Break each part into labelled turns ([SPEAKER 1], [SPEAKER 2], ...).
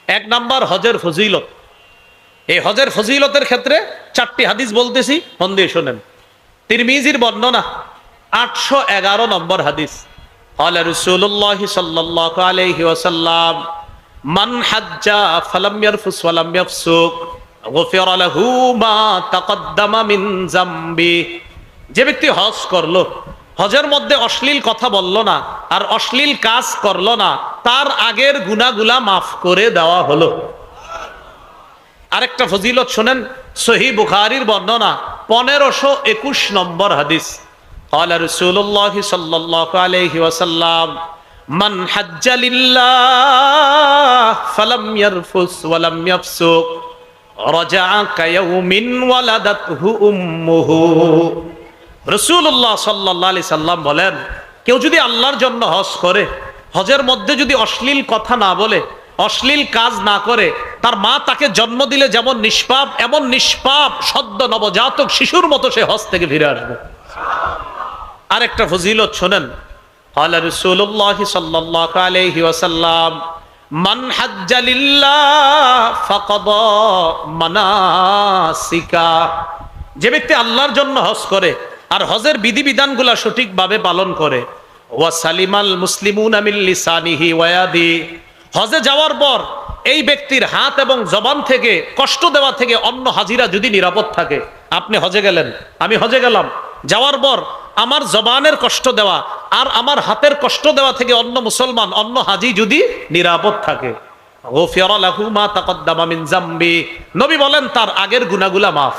[SPEAKER 1] এক নাম্বার হজের ফজিলত। এই হজের ফজিলতের ক্ষেত্রে 4টি হাদিস বলতেছি, মন দিয়ে শোনেন। তিরমিজির বর্ণনা 811 নম্বর হাদিস। ক্বালা রাসূলুল্লাহ সাল্লাল্লাহু আলাইহি ওয়াসাল্লাম মান হাজ্জা ফালাম ইয়ারফুস ওয়ালাম ইয়াফসুক গুফিরা লাহু মা তাকদ্দামা মিন যামবি। যে ব্যক্তি হজ করলো, হজের মধ্যে অশ্লীল কথা বলল না আর অশ্লীল কাজ করলো না, তার আগের গুনাহগুলা মাফ করে দেওয়া হলো। আরেকটা ফজিলত শুনেন, সহিহ বুখারীর বর্ণনা 1521 নম্বর হাদিস। ক্বালা রাসূলুল্লাহ সাল্লাল্লাহু আলাইহি ওয়াসাল্লাম মান হাজ্জা লিল্লাহ ফালাম ইয়ারফুস ওয়ালাম ইয়াফসুক রাজাআ কায়াউমিন ওয়ালাদাতহু উম্মুহু। রাসূলুল্লাহ সাল্লাল্লাহু আলাইহি সাল্লাম বলেন, কেউ যদি আল্লাহর জন্য হজ করে, হজের মধ্যে যদি অশ্লীল কথা না বলে, অশ্লীল কাজ না করে, তার মা তাকে জন্ম দিলে যেমন নিষ্পাপ, এমন নিষ্পাপ সদ্য নবজাতক শিশুর মতো সে হজ থেকে ফিরে আসবে। আরেকটা ফজিলত শোনেন, ক্বালা রাসূলুল্লাহ সাল্লাল্লাহু আলাইহি ওয়াসাল্লাম মান হাজ্জা লিল্লাহ ফাকাদা মানাসিকা। যে ব্যক্তি আল্লাহর জন্য হজ করে আর হজের বিধিবিধানগুলো সঠিকভাবে পালন করে, ওয়া সালিমাল মুসলিমুনা মিন লিসানিহি ওয়া ইয়াদি। হজে যাওয়ার পর এই ব্যক্তির হাত এবং জবান থেকে কষ্ট দেওয়া থেকে অন্য হাজিরা যদি নিরাপদ থাকে। আপনি হজে গেলেন, আমি হজে গেলাম, যাওয়ার পর আমার জবানের কষ্ট দেওয়া আর আমার হাতের কষ্ট দেওয়া থেকে অন্য মুসলমান, অন্য হাজি যদি নিরাপদ থাকে, গুফিরা লাহু মা তাকদ্দামা মিন যামবি। নবী বলেন তার আগের গুনাহগুলা মাফ।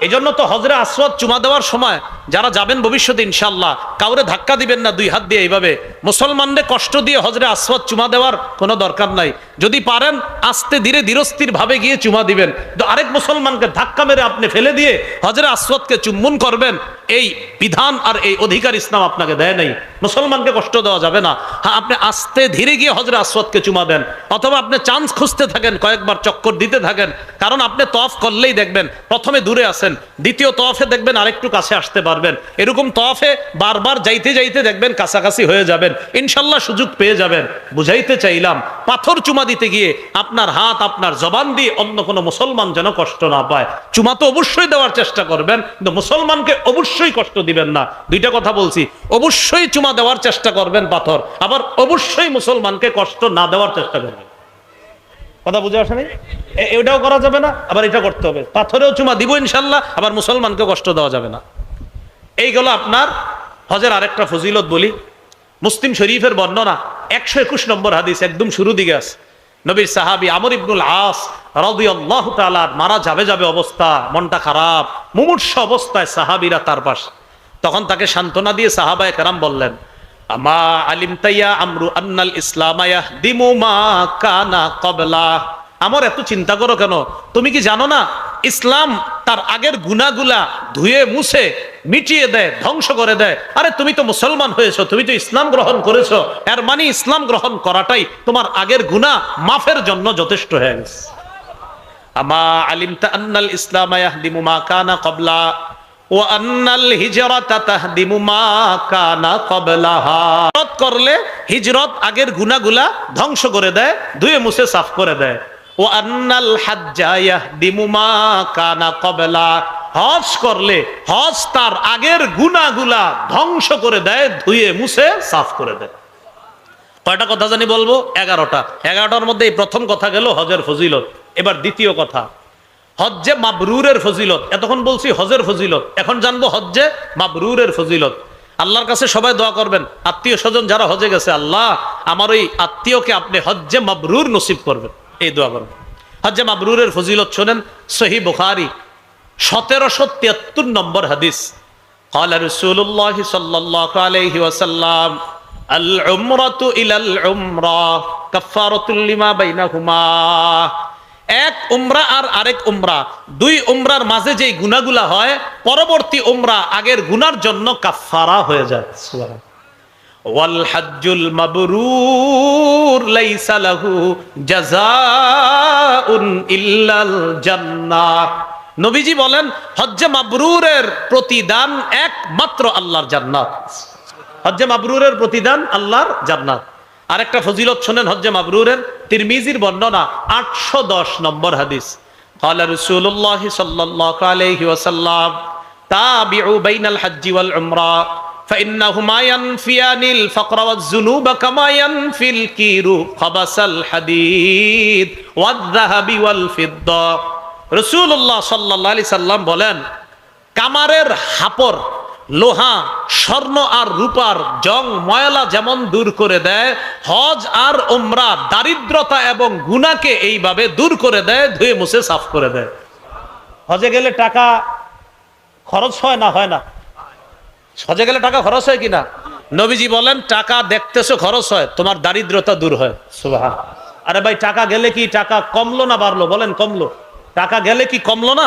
[SPEAKER 1] এই জন্য তো হজরে আসওয়াদ চুমা দেওয়ার সময় যারা যাবেন ভবিষ্যতে ইনশাআল্লাহ, কাউরে ধাক্কা দিবেন না 2 হাত দিয়ে এইভাবে। মুসলমানদের কষ্ট দিয়ে হজরে আসওয়াদ চুমা দেওয়ার কোনো দরকার নাই। যদি পারেন আস্তে ধীরে ধীরস্থির ভাবে গিয়ে চুমা দিবেন। তো আরেক মুসলমানকে ধাক্কা মেরে আপনি ফেলে দিয়ে হজরে আসওয়াদকে চুম্বন করবেন, এই বিধান আর এই অধিকার ইসলাম আপনাকে দেয় নাই। মুসলমানকে কষ্ট দেওয়া যাবে না। হ্যাঁ, আপনি আস্তে ধীরে গিয়ে হজরে আসওয়াদকে চুমা দেন, অথবা আপনি চান্স খুঁজতে থাকেন, কয়েকবার চক্কর দিতে থাকেন। কারণ আপনি তওয়াফ করলেই দেখবেন প্রথমে দূরে আছেন, দ্বিতীয় তওয়াফে দেখবেন আরেকটু কাছে আসতে পারবেন, এরকম তওয়াফে বারবার যাইতে যাইতে দেখবেন কাছাকাছি হয়ে যাবেন, ইনশাল্লাহ সুযোগ পেয়ে যাবেন। বুঝাইতে চাইলাম, পাথর চুমা দিতে গিয়ে আপনার হাত, আপনার জবান দিয়ে অন্য কোনো মুসলমান যেন কষ্ট না পায়। চুমা তো অবশ্যই দেওয়ার চেষ্টা করবেন, কিন্তু মুসলমানকে অবশ্যই কষ্ট দিবেন না। 2টা কথা বলছি, অবশ্যই চুমা দেওয়ার চেষ্টা করবেন পাথর, আবার অবশ্যই মুসলমানকে কষ্ট না দেওয়ার চেষ্টা করবেন। কথা বুঝে আসে নাই? এটাও করা যাবে না, আবার এটা করতে হবে। পাথরেও চুমা দিব ইনশাল্লাহ, আবার মুসলমানকে কষ্ট দেওয়া যাবে না। এই গেল আপনার হজের আরেকটা ফজিলত বলি। মুসলিম শরীফের বর্ণনা 121 নম্বর হাদিস, একদম শুরু দিকে আছে। নবীর সাহাবী আমর ইবনুল আস রাদিয়াল্লাহু তাআলা মারা যাবে অবস্থা, মনটা খারাপ, মুমূর্ষ অবস্থায় সাহাবীরা তার পাশে। তখন তাকে সান্ত্বনা দিয়ে সাহাবায়ে কেরাম বললেন, আমা আলিমতা ইয়া আমরু আন্নাল ইসলামা ইয়াহদিমু মা কানা ক্বাবলা। আমার এত চিন্তা করো কেন? তুমি কি জানো না ইসলাম তার আগের গুনাহগুলা ধুয়ে মুছে মিটিয়ে দেয়, ধ্বংস করে দেয়। আরে তুমি তো মুসলমান হয়েছো, তুমি তো ইসলাম গ্রহণ করেছো, এর মানে ইসলাম গ্রহণ করাটাই তোমার আগের গুনাহ মাফের জন্য যথেষ্ট হয়ে গেছে। আমা আলিমতা আন্নাল ইসলামা ইয়াহদিমু মা কানা ক্বাবলা ওয়া আন্নাল হিজরাতা তাহদিমু মা কানা ক্বাবলাহা। হিজরত করলে হিজরত আগের গুনাহগুলা ধ্বংস করে দেয়, ধুয়ে মুছে সাফ করে দেয়। ওয়া আন্নাল হাজ্জা ইয়াহদিমু মা কানা ক্বাবলা। হজ করলে হজ তার আগের গুনাহগুলা ধ্বংস করে দেয়, ধুয়ে মুছে সাফ করে দেয়। কয়টা কথা জানি বলবো? 11টা। 11টার মধ্যে এই প্রথম কথা গেল হজের ফজিলত। এবার দ্বিতীয় কথা, হজ্জে মাবরুরের ফজিলত। এতক্ষণ বলছি হজের ফজিলত, এখন জানবো হজ্জে মাবরুরের ফজিলত। আল্লাহর কাছে সবাই দোয়া করবেন, আত্মীয় স্বজন যারা হজে গেছে, আল্লাহ আমার ওই আত্মীয়কে আপনি হজ্জে মাবরুর নসিব করবেন, এই দোয়া করবেন। হজ্জে মাবরুরের ফজিলত শোনেন, সহিহ বুখারী 1773 নম্বর হাদিস। ক্বালা রাসূলুল্লাহ সাল্লাল্লাহু আলাইহি ওয়াসাল্লাম আল উমরাতু ইলাল উমরা কাফফারাতুল লিমা বাইনাহুমা। এক উমরা আর আরেক উমরা, 2 উমরার মাঝে যেই গুনাহগুলা হয়, পরবর্তী উমরা আগের গুনার জন্য কাফফারা হয়ে যায়। সুবহানাল্লাহ। ওয়াল হজ্জুল মাবরুর লাইসা লাহু জাযাউন ইল্লাল জান্নাহ। নবীজি বলেন হজ্জে মাবরুরের প্রতিদান একমাত্র আল্লাহর জান্নাত। হজ্জে মাবরুরের প্রতিদান আল্লাহর জান্নাত। আরেকটা ফজিলত শুনেন হজ্জে মাবরুরের, তিরমিজির বর্ণনা 810 নম্বর হাদিস। قال رسول الله صلى الله عليه وسلم تابعوا بين الحج والعمرة فإنهما ينفيان الفقر والذنوب كما ينفي الكير خبث الحديد والذهب والفضة। রাসূলুল্লাহ সাল্লাল্লাহু আলাইহি সাল্লাম বলেন, কামারের হাপর, লোহা, স্বর্ণ আর রূপার জং ময়লা যেমন দূর করে দেয়, হজ আর উমরা দারিদ্রতা এবং গুনাহকে এইভাবে দূর করে দেয়, ধুয়ে মুছে সাফ করে দেয়। হজে গেলে টাকা খরচ হয় না? হয় না? হজে গেলে টাকা খরচ হয় কিনা? নবীজি বলেন, টাকা দেখতেছো খরচ হয়, তোমার দারিদ্রতা দূর হয়। সুবহান। আরে ভাই, টাকা গেলে কি টাকা কমলো না বাড়লো? বলেন, কমলো। টাকা গেলে কি কমলো না?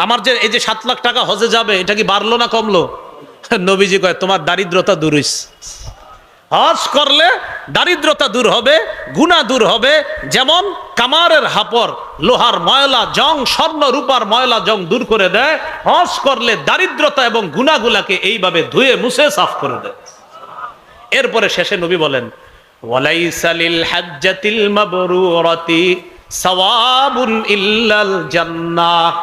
[SPEAKER 1] আমার যে এই যে 7 লাখ টাকা হজে যাবে, এটা কি বাড়লো না কমলো? নবীজি কয়, তোমার দারিদ্রতা দূর হইছে। হজ করলে দারিদ্রতা দূর হবে, গুনাহ দূর হবে। যেমন কামারের হাপর লোহার ময়লা জং, স্বর্ণ রূপার ময়লা জং দূর করে দেয়, হজ করলে দারিদ্রতা এবং গুনাহগুলাকে এইভাবে ধুয়ে মুছে সাফ করে দেয়। এরপরে শেষে নবী বলেন, ওয়ালাইসা লিল হাজ্জাতিল মাবরুরাতি সাওয়াবুন ইল্লাল জান্নাহ।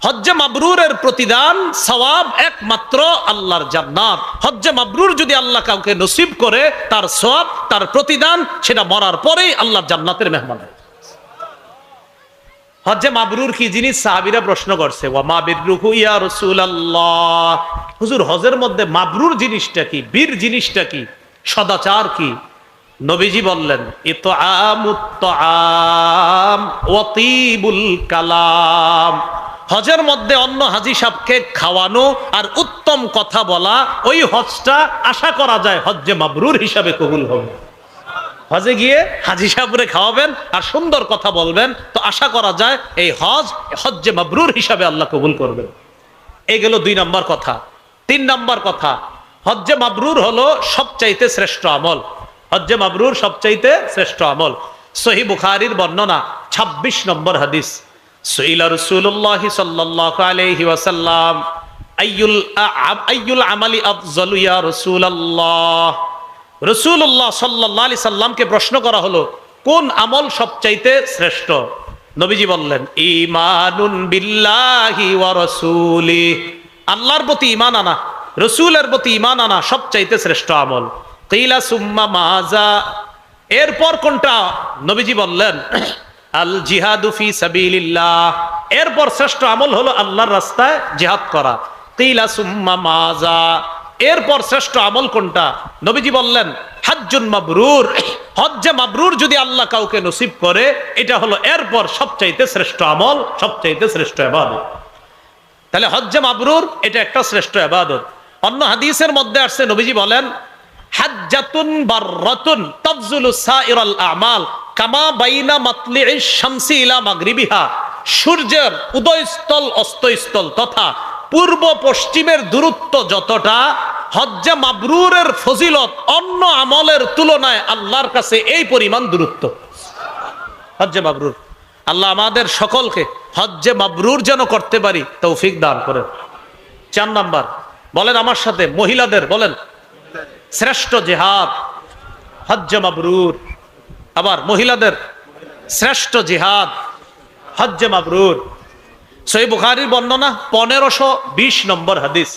[SPEAKER 1] হজ্জে মাবরুরের প্রতিদান, সওয়াব একমাত্র আল্লাহর জান্নাত। হজ্জে মাবরুর যদি আল্লাহ কাউকে নসিব করে, তার সওয়াব, তার প্রতিদান, সেটা মরার পরেই আল্লাহর জান্নাতের মেহমান। হজ্জে মাবরুর কি জিনিস? সাহাবীরা প্রশ্ন করছে, ওয়া মা বিররুহু ইয়া রাসূলুল্লাহ। হুজুর, হজের মধ্যে মাবরুর জিনিসটা কি? বীর জিনিসটা কি? সদাচার কি? নবীজি বললেন, ইতআমুত তাআম ওয়া তিবুল কালাম। হজের মধ্যে অন্য হাজী সাহেবকে খাওয়ানো আর উত্তম কথা বলা, ওই হজটা আশা করা যায় হজ্জে মাবরুর হিসাবে কবুল হবে। হজে গিয়ে হাজী সাহেবরে খাওয়াবেন আর সুন্দর কথা বলবেন, তো আশা করা যায় এই হজ্জে মাবরুর হিসাবে আল্লাহ কবুল করবেন। এই গেল 2 নম্বর কথা। 3 নম্বর কথা, হজ্জে মাবরুর হলো সবচাইতে শ্রেষ্ঠ আমল। হজ্জে মাবরুর সবচাইতে শ্রেষ্ঠ আমল। সহিহ বুখারীর বর্ণনা 26 নম্বর হাদিস। সুইলা রাসূলুল্লাহ সাল্লাল্লাহু আলাইহি ওয়াসাল্লাম আইয়ুল আমালি আফজালু ইয়া রাসূলুল্লাহ। রাসূলুল্লাহ সাল্লাল্লাহু আলাইহি সাল্লামকে প্রশ্ন করা হলো, কোন আমল সবচাইতে শ্রেষ্ঠ? নবীজি বললেন, ঈমানুন বিল্লাহি ওয়া রাসূলিহি। আল্লাহর প্রতি ঈমান আনা, রাসূলের প্রতি ঈমান আনা সবচাইতে শ্রেষ্ঠ আমল। কিলা সুম্মা মাজা। এরপর কোনটা? নবীজি বললেন, আল জিহাদু ফি সাবিলিল্লাহ। এরপর শ্রেষ্ঠ আমল হলো আল্লাহর রাস্তায় জিহাদ করা। কিলা সুম্মা মাজা। এরপর শ্রেষ্ঠ আমল কোনটা? নবীজি বললেন, হাজ্জুন মাবরুর। হজ্জে মাবরুর যদি আল্লাহ কাউকে নসিব করে, এটা হলো এরপর সবচাইতে শ্রেষ্ঠ আমল, সবচাইতে শ্রেষ্ঠ ইবাদত। তাহলে হজ্জে মাবরুর এটা একটা শ্রেষ্ঠ ইবাদত। অন্য হাদিসের মধ্যে আসছে, নবীজি বলেন, হাজ্জাতুন বাররাতুন তাফজুলু সাইরাল আমাল কামা বাইনা মাতলিইশ শামসি ইলা মাগরিবিহা। সূর্যের উদয়স্থল অস্তস্থল তথা পূর্ব পশ্চিমের দূরত্ব যতটা, হজ্জে মাবরুরের ফজিলত অন্য আমলের তুলনায় আল্লাহর কাছে এই পরিমাণ দূরত্ব। হজ্জে মাবরুর। আল্লাহ আমাদের সকলকে হজ্জে মাবরুর যেন করতে পারি তৌফিক দান করেন। 4 নাম্বার, বলেন আমার সাথে, মহিলাদের বলেন, শ্রেষ্ঠ জিহাদ হজ্জে মাবরুর। আবার মহিলাদের শ্রেষ্ঠ জিহাদ হজ্জে মাবরুর। সহিহ বুখারীর বর্ণনা 1520 নম্বর হাদিস।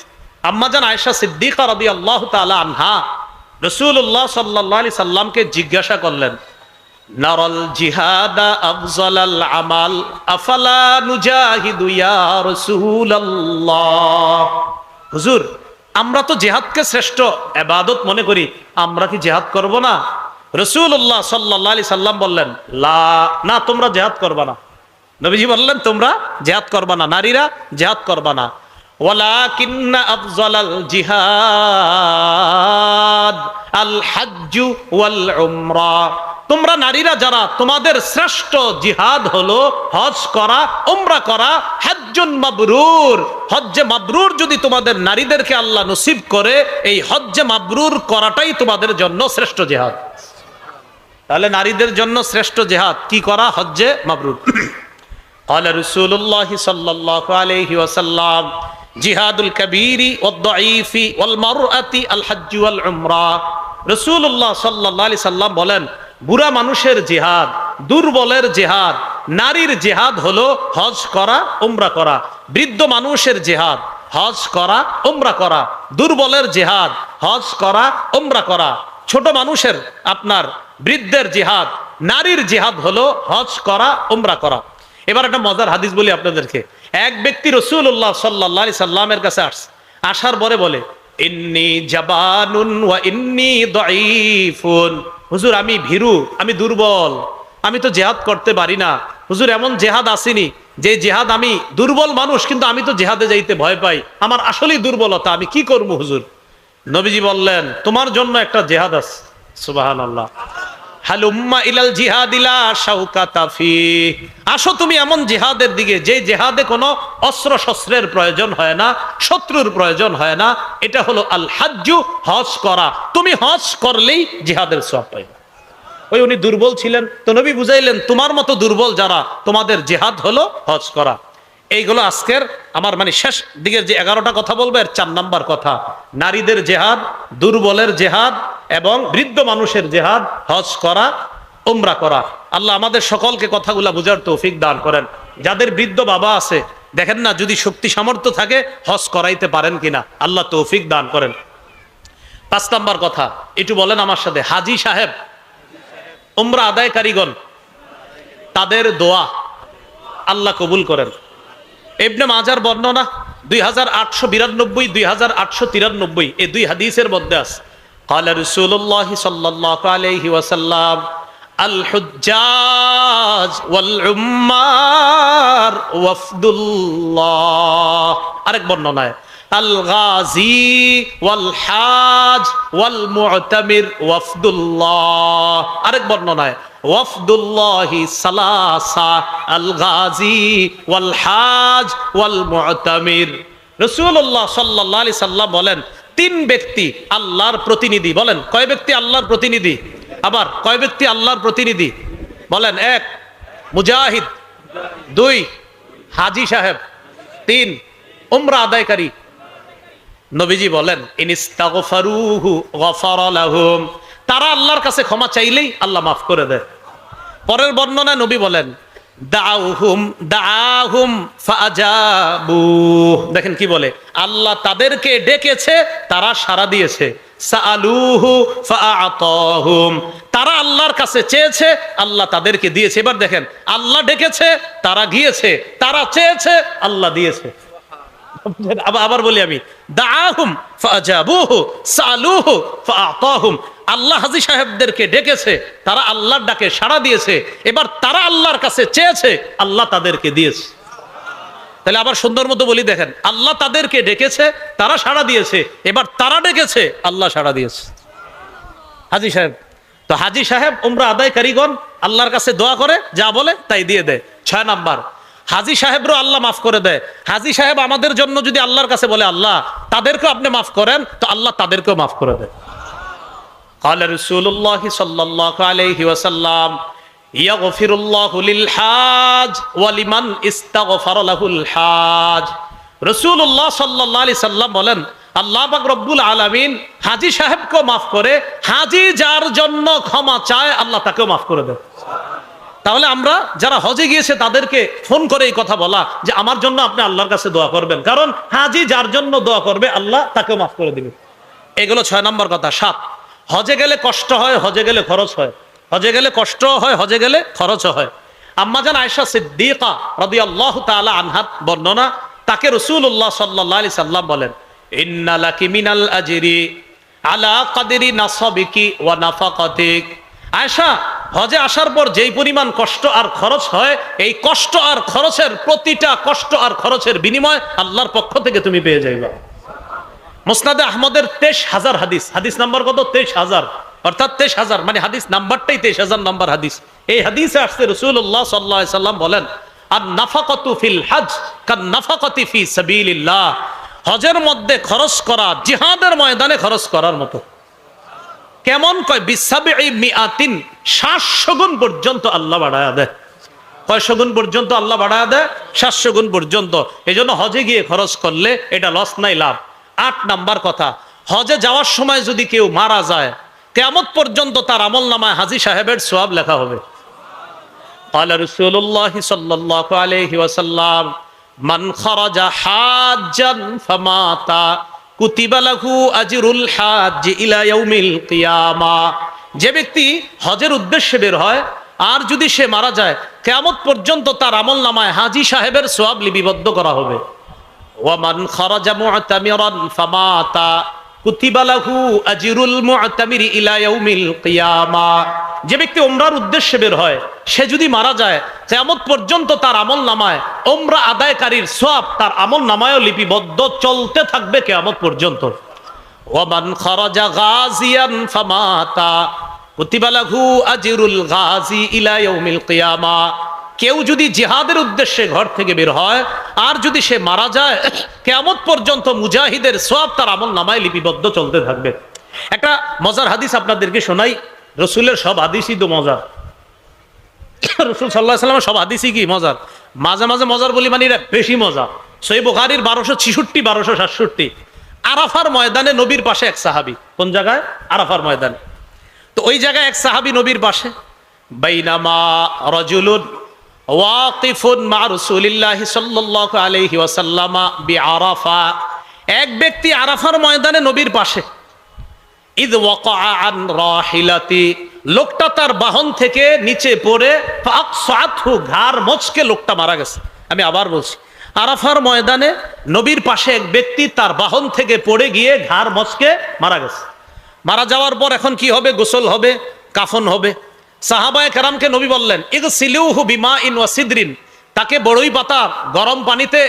[SPEAKER 1] আম্মাজান আয়েশা সিদ্দিকা রাদিয়াল্লাহু তাআলা আনহা রাসূলুল্লাহ সাল্লাল্লাহু আলাইহি সাল্লামকে জিজ্ঞাসা করলেন, নারাল জিহাদা আফজালাল আমাল আফালা নুজাহিদু ইয়া রাসূলুল্লাহ। হুজুর, আমরা তো জিহাদকে শ্রেষ্ঠ ইবাদত মনে করি, আমরা কি জিহাদ করব না? রাসূলুল্লাহ সাল্লাল্লাহু আলাইহি সাল্লাম বললেন, লা, না, তোমরা জিহাদ করবা না। নবীজি বললেন, তোমরা জিহাদ করবা না, নারীরা জিহাদ করবা না। ওয়ালাকিন্না আফজালাল জিহাদ আল হাজ্জু ওয়াল উমরা। তোমরা নারীরা যারা, তোমাদের শ্রেষ্ঠ জিহাদ হলো হজ করা, উমরা করা। হজ্জুন মাবরুর। হজ্জে মাবরুর যদি তোমাদের নারীদেরকে আল্লাহ নসিব করে, এই হজ্জে মাবরুর করাটাই তোমাদের জন্য শ্রেষ্ঠ জিহাদ। তাহলে নারীদের জন্য শ্রেষ্ঠ জিহাদ কি করা? হজ্জে মাবরুর। قال رسول الله صلى الله عليه وسلم جهاد الكبير والضعيف والمرأة الحج والعمرة। রাসূলুল্লাহ সাল্লাল্লাহু আলাইহি সাল্লাম বলেন, বুড়া মানুষের জিহাদ, দুর্বলের জিহাদ, নারীর জিহাদ হলো হজ করা, উমরা করা। বৃদ্ধ মানুষের জিহাদ হজ করা, উমরা করা। দুর্বলের জিহাদ হজ করা, উমরা করা। ছোট মানুষের আপনার বৃদ্ধের জিহাদ, নারীর জিহাদ হলো হজ করা, উমরা করা। এবার একটা মজার হাদিস বলি আপনাদেরকে। এক ব্যক্তি রাসূলুল্লাহ সাল্লাল্লাহু আলাইহি সাল্লামের কাছে আসার পরে বলে, ইন্নী জাবানুন ওয়া ইন্নী দাঈফুন। হুজুর, আমি ভীরু, আমি দুর্বল, আমি তো জিহাদ করতে পারি না। হুজুর, এমন জিহাদ আসেনি যে জিহাদ, আমি দুর্বল মানুষ কিন্তু আমি তো জিহাদে যাইতে ভয় পাই, আমার আসলেই দুর্বলতা, আমি কি করব হুজুর? নবীজি বললেন, তোমার জন্য একটা জিহাদ আছে। সুবহানাল্লাহ। হালুম্মা ইলাল জিহাদিলা শাওকাতা ফি। আসো তুমি এমন জিহাদের দিকে যে জিহাদে কোনো অস্ত্র শস্ত্রের প্রয়োজন হয় না, শত্রুর প্রয়োজন হয় না। এটা হলো আল হাজ্জু, হজ করা। তুমি হজ করলেই জিহাদের সওয়াব পাইবে। ওই উনি দুর্বল ছিলেন, তো নবী বুঝাইলেন, তোমার মতো দুর্বল যারা, তোমাদের জিহাদ হলো হজ করা। এইগুলো আজকের আমার শেষ দিকের যে 11টা কথা বলবো, এর 4 নাম্বার কথা, নারীদের জেহাদ, দুর্বলের জেহাদ এবং বৃদ্ধ মানুষের জেহাদ, হজ করা, উমরা করা। আল্লাহ আমাদের সকলকে কথাগুলা বুঝার তৌফিক দান করেন। যাদের বৃদ্ধ বাবা আছে, দেখেন না, যদি শক্তি সামর্থ্য থাকে হজ করাইতে পারেন কিনা, আল্লাহ তৌফিক দান করেন। 5 নাম্বার কথা একটু বলেন আমার সাথে, হাজী সাহেব, উমরা আদায়কারীগণ, তাদের দোয়া আল্লাহ কবুল করেন। ইবনে মাজার বর্ণনা 2892, 2893 এই 2 হাদিসের মধ্যে আছে, ক্বালা রাসূলুল্লাহ সাল্লাল্লাহু আলাইহি ওয়াসাল্লাম, আল হুজ্জাজ ওয়াল উম্মার ওয়াফদুল্লাহ। আরেক বর্ণনায়, আল গাজী ওয়াল হাজ ওয়াল মুতামির ওয়াফদুল্লাহ। আরেক বর্ণনায়, ওয়াফদুল্লাহি সালাসা, আল গাজী ওয়াল হাজ ওয়াল মুতামির। রাসূলুল্লাহ সাল্লাল্লাহু আলাইহি সাল্লাম বলেন, 3 ব্যক্তি আল্লাহর প্রতিনিধি। বলেন, কয় ব্যক্তি আল্লাহর প্রতিনিধি? আবার কয় ব্যক্তি আল্লাহর প্রতিনিধি? বলেন, 1 মুজাহিদ, 2 হাজী সাহেব, 3 উমরা আদায়কারী। নবীজি বলেন, ইনিস্তাগফারুহু গফারা লাহুম। তারা আল্লাহর কাছে ক্ষমা চাইলেই আল্লাহ মাফ করে দেয়। পরের বর্ণনায় নবী বলেন, দাআহুম ফাআজাবু। দেখেন কি বলে, আল্লাহ তাদেরকে ডেকেছে, তারা সাড়া দিয়েছে। সাআলুহু ফাআতাহুম। তারা আল্লাহর কাছে চেয়েছে, আল্লাহ তাদেরকে দিয়েছে। এবার দেখেন, আল্লাহ ডেকেছে, তারা গিয়েছে, তারা চেয়েছে, আল্লাহ দিয়েছে। আবার বলি আমি, দাআহুম ফাআজাবুহু সাআলুহু ফাআতাহুম। আল্লাহ হাজী সাহেবদেরকে ডেকেছে, তারা আল্লাহর ডাকে সাড়া দিয়েছে। এবার তারা আল্লাহর কাছে চেয়েছে, আল্লাহ তাদেরকে দিয়েছে। তাহলে আবার সুন্দর মতো বলি, দেখেন, আল্লাহ তাদেরকে ডেকেছে, তারা সাড়া দিয়েছে। এবার তারা ডেকেছে, আল্লাহ সাড়া দিয়েছে। হাজী সাহেব, তো হাজী সাহেব উমরা আদায়কারীগণ আল্লাহর কাছে দোয়া করে, যা বলে তাই দিয়ে দেয়। 6 নাম্বার, হাজী সাহেবরও আল্লাহ মাফ করে দেয়। হাজী সাহেব আমাদের জন্য যদি আল্লাহর কাছে বলে, আল্লাহ তাদেরকেও আপনি মাফ করেন, তো আল্লাহ তাদেরকেও মাফ করে দেয়। قال رسول الله صلى الله عليه وسلم يغفر الله للحاج ولمن استغفر له الحاج। রাসূলুল্লাহ সাল্লাল্লাহু আলাইহি সাল্লাম বলেন, আল্লাহ পাক রব্বুল আলামিন হাজী সাহেবকেও মাফ করে, হাজী যার জন্য ক্ষমা চায় আল্লাহ তাকেও মাফ করে দেয়। তাহলে আমরা যারা হজে গিয়েছে তাদেরকে ফোন করে এই কথা বলা যে আমার জন্য আপনি আল্লাহর কাছে দোয়া করবেন, কারণ হাজী যার জন্য দোয়া করবে আল্লাহ তাকেও মাফ করে দিবে। এগুলো 6 নম্বর কথা। 7, হজে গেলে কষ্ট হয়, হজে গেলে খরচ হয়। হজে গেলে কষ্ট হয়, হজে গেলে খরচও হয়। আম্মাজান আয়েশা সিদ্দিকা রাদিয়াল্লাহু তাআলা আনহা বর্ণনা, তাকে রাসূলুল্লাহ সাল্লাল্লাহু আলাইহি সাল্লাম বলেন, ইন্না লাকি মিনাল আজরি আলা কদরি নাসাবিকি ওয়া নাফাকাতিক। আয়েশা, হজে আসার পর যেই পরিমাণ কষ্ট আর খরচ হয়, এই কষ্ট আর খরচের প্রতিটা কষ্ট আর খরচের বিনিময় আল্লাহর পক্ষ থেকে তুমি পেয়ে যাইবা। মুসনাদে আহমদের 23,000 হাদিস, হাদিস নাম্বার কত? 23,000, অর্থাৎ 23,000 মানে হাদিস নাম্বারটাই 23,000 নাম্বার হাদিস। এই হাদিসে আসছে রাসূলুল্লাহ সাল্লাল্লাহু আলাইহি সাল্লাম বলেন, আন নাফাকাতু ফিল হজ কান নাফাকাতি ফি সাবিলিল্লাহ। হজের মধ্যে খরচ করা জিহাদের ময়দানে খরচ করার মতো। কেমন? কয় বিসাবিই মিআতিন, 700 গুণ পর্যন্ত আল্লাহ বাড়ায়া দেয়। কয়শো গুণ পর্যন্ত আল্লাহ বাড়ায়া দেয়? 700 গুণ পর্যন্ত। এজন্য হজে গিয়ে খরচ করলে এটা লস নাই, লাভ। 8 নাম্বার কথা, হজে যাওয়ার সময় যদি কেউ মারা যায়, কিয়ামত পর্যন্ত তার আমলনামায় হাজী সাহেবের সওয়াব লেখা হবে। قال رسول الله صلى الله عليه وسلم من خرج حاجا فمات كتب له اجر الحاج الى يوم القيامه। যে ব্যক্তি হজের উদ্দেশ্যে বের হয় আর যদি সে মারা যায় কিয়ামত পর্যন্ত তার আমলনামায় হাজী সাহেবের সওয়াব লিপিবদ্ধ করা হবে। ওয়ামান খারাজা মু'তামিরান ফামাতা কুতিবা লাহু আজরুল মু'তামিরি ইলা ইয়াউমিল কিয়ামা। যে ব্যক্তি উমরার উদ্দেশ্যে বের হয় সে যদি মারা যায় কিয়ামত পর্যন্ত তার আমলনামায় উমরা আদায়কারীর সওয়াব তার আমলনামায়ও লিপিবদ্ধ চলতে থাকবে কিয়ামত পর্যন্ত। ওয়ামান খারাজা গাজিয়ান ফামাতা কুতিবা লাহু আজরুল গাজি ইলা ইয়াউমিল কিয়ামা। কেউ যদি জিহাদের উদ্দেশ্যে ঘর থেকে বের হয় আর যদি সে মারা যায় কিয়ামত পর্যন্ত মুজাহিদের সওয়াব তার আমলনামায় লিপিবদ্ধ চলতে থাকবে। একটা মজার হাদিস আপনাদেরকে শোনাই। রসুলের সব হাদিসই তো মজার। রসুল সাল্লাল্লাহু আলাইহি ওয়াসাল্লামের সব হাদিসই কি মজার, মাঝে মাঝে মজার বলি মানে এটা বেশি মজা। সহিহ বুখারীর 1266 1267 আরাফার ময়দানে নবীর পাশে এক সাহাবী। কোন জায়গায়? আরাফার ময়দানে। তো ওই জায়গায় এক সাহাবী নবীর পাশে। বাইনামা রাজুলুন ওয়াকিফুন মা রাসূলিল্লাহি সাল্লাল্লাহু আলাইহি ওয়াসাল্লাম বিআরাফা। এক ব্যক্তি আরাফার ময়দানে নবীর পাশে। ইদ ওয়াকাআ আন রাহিলাতি, লোকটা তার বাহন থেকে নিচে পড়ে ফাকসাতহু, ঘাড় মচকে লোকটা মারা গেছে। আমি আবার বলছি, আরাফার ময়দানে নবীর পাশে এক ব্যক্তি তার বাহন থেকে পড়ে গিয়ে ঘাড় মচকে মারা গেছে। মারা যাওয়ার পর এখন কি হবে? গোসল হবে, কাফন হবে। সাহাবায়ে কেরামকে নবী বললেন ইগসিলুহু বিমাইন ওয়া সিদরিন, তাকে বড়ই পাতা গরম পানিতে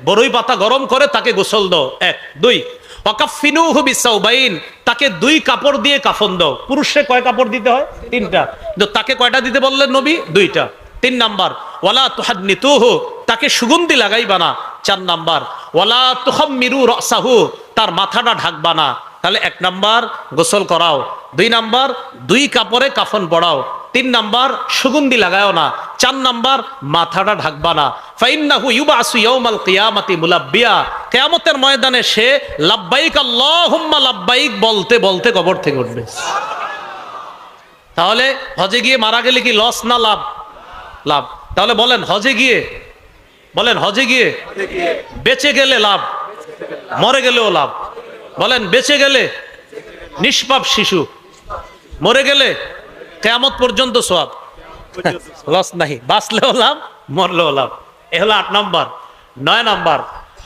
[SPEAKER 1] বড়ই পাতা গরম করে তাকে গোসল দাও। 1 2 ওয়াকাফিনুহু বিসাউবাইন, তাকে 2 কাপড় দিয়ে কাফন দাও। পুরুষে কয় কাপড় দিতে হয়? 3টা। কিন্তু তাকে কয়টা দিতে বললেন নবী? 2টা। 3 নাম্বার ওয়ালা তুহান্নিতুহু, তাকে সুগন্ধি লাগাইবা না। 4 নাম্বার ওয়ালা তুখাম্মিরু রাসাহু, তার মাথাটা ঢাকবা না। তাহলে 1 নাম্বার গোসল করাও, 2 নাম্বার 2 কাপড়ে কাফন পড়াও, 3 নাম্বার সুগন্ধি লাগায়ও না, 4 নাম্বার মাথাটা ঢাকবা না। ফাইন্নাহু ইউবাসু ইয়াউমাল কিয়ামাতি মুলাব্বিয়া, কিয়ামতের ময়দানে সে লাব্বাইক আল্লাহুম্মা লাব্বাইক বলতে বলতে কবর থেকে উঠবে। তাহলে হজে গিয়ে মারা গেলে কি লস না লাভ? লাভ। তাহলে বলেন হজে গিয়ে, বলেন হজে গিয়ে বেঁচে গেলে লাভ, মরে গেলেও লাভ। বলেন বেঁচে গেলে নিষ্পাপ শিশু, মরে গেলে কিয়ামত পর্যন্ত সওয়াব, লস নাই। বাঁচলেও লাভ, মরলেও লাভ। এ হলো 8 নাম্বার। 9 নাম্বার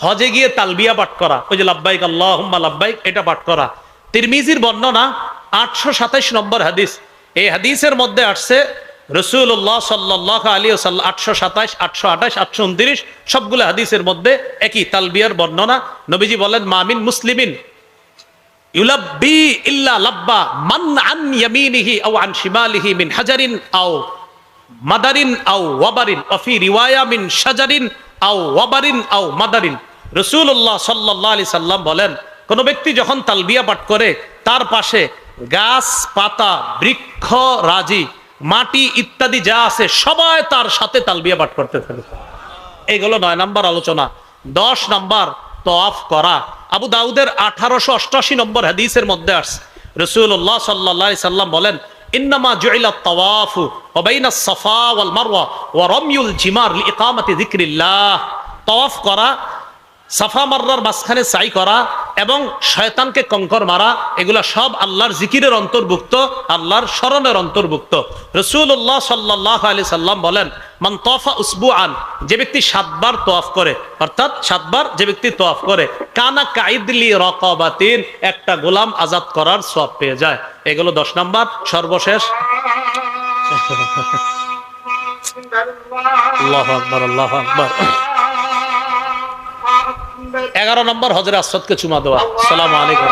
[SPEAKER 1] হজে গিয়ে তালবিয়া পাঠ করা, ওই যে লাব্বাইক আল্লাহুম্মা লাব্বাইক, এটা পাঠ করা। তিরমিজির বর্ণনা 827 নম্বর হাদিস। এই হাদিসের মধ্যে আসছে রাসূলুল্লাহ সাল্লাল্লাহু আলাইহি ওয়াসাল্লাম 827 828 829 সবগুলো হাদিসের মধ্যে একই তালবিয়ার বর্ণনা। নবীজি বলেন মামিন মুসলিমিন ইউলাব্বি ইল্লা লাব্বা মান আন ইয়ামিনিহি আও আন শিমালিহি মিন হাজারিন আও মাদারিন আও ওয়াবারিন ওয়া ফি রিওয়ায়া মিন শাজারিন আও ওয়াবারিন আও মাদারিন। রাসূলুল্লাহ সাল্লাল্লাহু আলাইহি সাল্লাম বলেন কোন ব্যক্তি যখন তালবিয়া পাঠ করে তার পাশে গাছ পাতা বৃক্ষ রাজি মাটি ইত্যাদি যা আছে সবাই তার সাথে তালবিয়া পাঠ করতে থাকে। এইগুলো 9 নাম্বার আলোচনা। 10 নাম্বার তওয়াফ করা। আবু দাউদের 1888 নম্বর হাদিসের মধ্যে আসছে রাসূলুল্লাহ সাল্লাল্লাহু আলাইহি সাল্লাম বলেন ইন্নামা জুইলাত তাওয়াফু ওয়া বাইনাস সাফা ওয়াল মারওয়া ওয়া রামিউল জিমার লিইকামাতি যিকরিল্লাহ। তাওয়াফ করা, সাফা মারওয়ার মাঝখানে সাই করা এবং শয়তানকে কঙ্কর মারা, এগুলা সব আল্লাহর জিকিরের অন্তর্ভুক্ত, আল্লাহর স্মরণের অন্তর্ভুক্ত। রাসূলুল্লাহ সাল্লাল্লাহু আলাইহি সাল্লাম বলেন মান তাওয়াফা উসবুআন, যে ব্যক্তি 7 বার তাওয়াফ করে, অর্থাৎ 7 বার যে ব্যক্তি তাওয়াফ করে, কানা কাইদলি রাকাবাতিন, একটা গোলাম আজাদ করার সওয়াব পেয়ে যায়। এগুলো 10 নাম্বার। সর্বশেষ আল্লাহু আকবার আল্লাহু আকবার 11 নম্বর হজরে আসওয়াদকে চুমা দেওয়া। আসসালামু আলাইকুম।